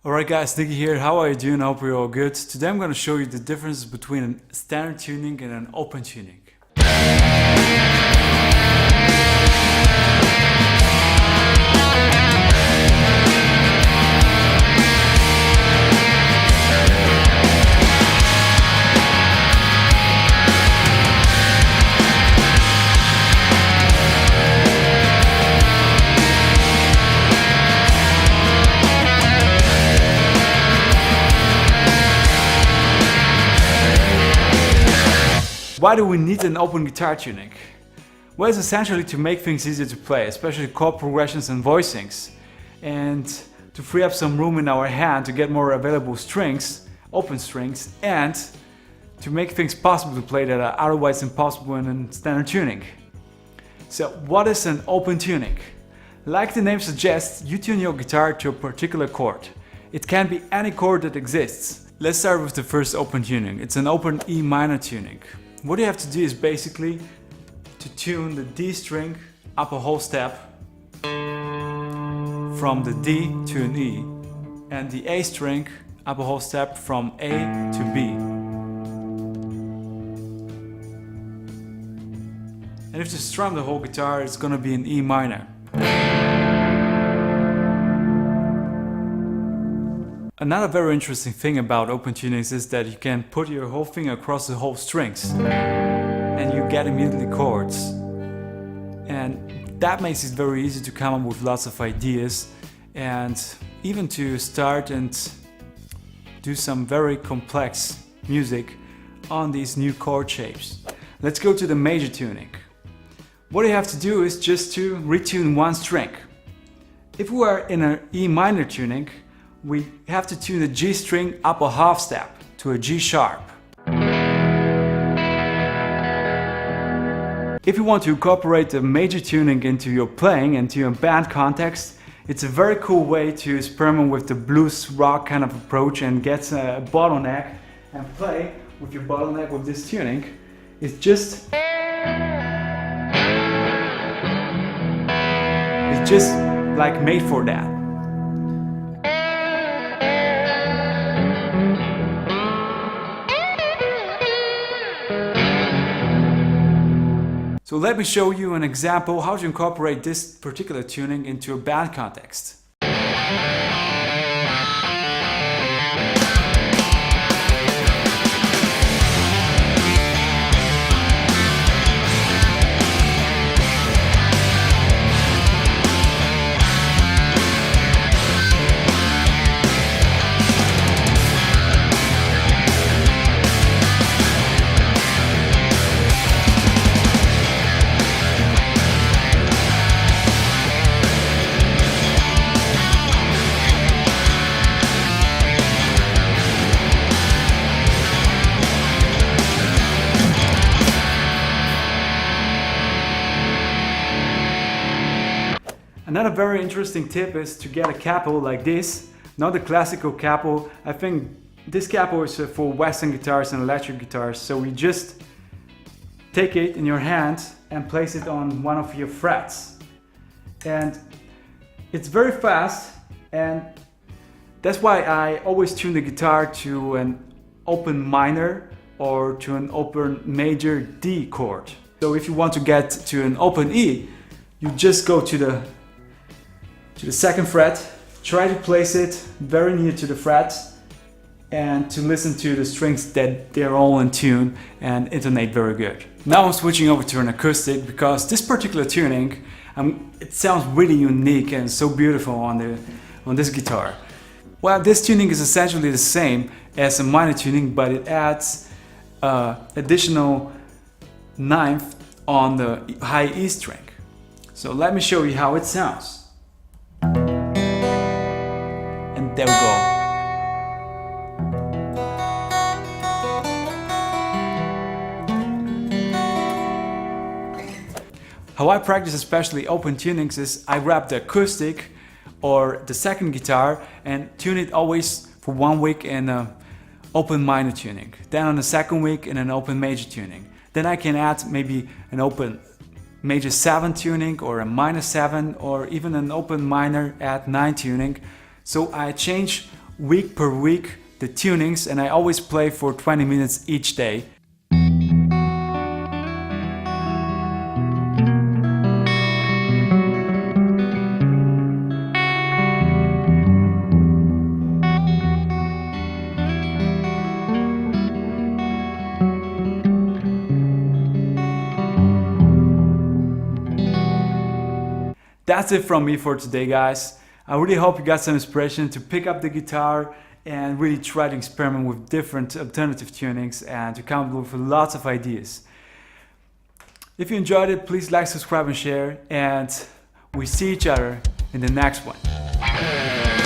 Alright guys, Nicky here, how are you doing? I hope you're all good. Today I'm going to show you the differences between a standard tuning and an open tuning. Why do we need an open guitar tuning? Well, it's essentially to make things easier to play, especially chord progressions and voicings, and to free up some room in our hand to get more available strings, open strings, and to make things possible to play that are otherwise impossible in a standard tuning. So what is an open tuning? Like the name suggests, you tune your guitar to a particular chord. It can be any chord that exists. Let's start with the first open tuning. It's an open E minor tuning. What you have to do is basically to tune the D string up a whole step from the D to an E, and the A string up a whole step from A to B. And if you strum the whole guitar, it's gonna be an E minor. Another very interesting thing about open tunings is that you can put your whole finger across the whole strings and you get immediately chords. And that makes it very easy to come up with lots of ideas and even to start and do some very complex music on these new chord shapes. Let's go to the major tuning. What you have to do is just to retune one string. If we are in an E minor tuning, we have to tune the G string up a half step to a G sharp. If you want to incorporate the major tuning into your playing and to your band context, it's a very cool way to experiment with the blues rock kind of approach and get a bottleneck and play with your bottleneck with this tuning. It's just like made for that. So let me show you an example how to incorporate this particular tuning into a band context. Another very interesting tip is to get a capo like this, not the classical capo. I think this capo is for Western guitars and electric guitars, so we just take it in your hand and place it on one of your frets. And it's very fast, and that's why I always tune the guitar to an open minor or to an open major D chord. So if you want to get to an open E, you just go to the second fret, try to place it very near to the fret and to listen to the strings that they're all in tune and intonate very good. Now I'm switching over to an acoustic because this particular tuning, it sounds really unique and so beautiful on this guitar. Well, this tuning is essentially the same as a minor tuning, but it adds additional ninth on the high E string. So let me show you how it sounds. And there we go. How I practice especially open tunings is I grab the acoustic or the second guitar and tune it always for 1 week in an open minor tuning. Then on the second week in an open major tuning. Then I can add maybe an open major 7 tuning or a minor 7 or even an open minor at 9 tuning. So I change week per week the tunings, and I always play for 20 minutes each day. That's it from me for today, guys. I really hope you got some inspiration to pick up the guitar and really try to experiment with different alternative tunings and to come up with lots of ideas. If you enjoyed it, please like, subscribe and share, and we see each other in the next one.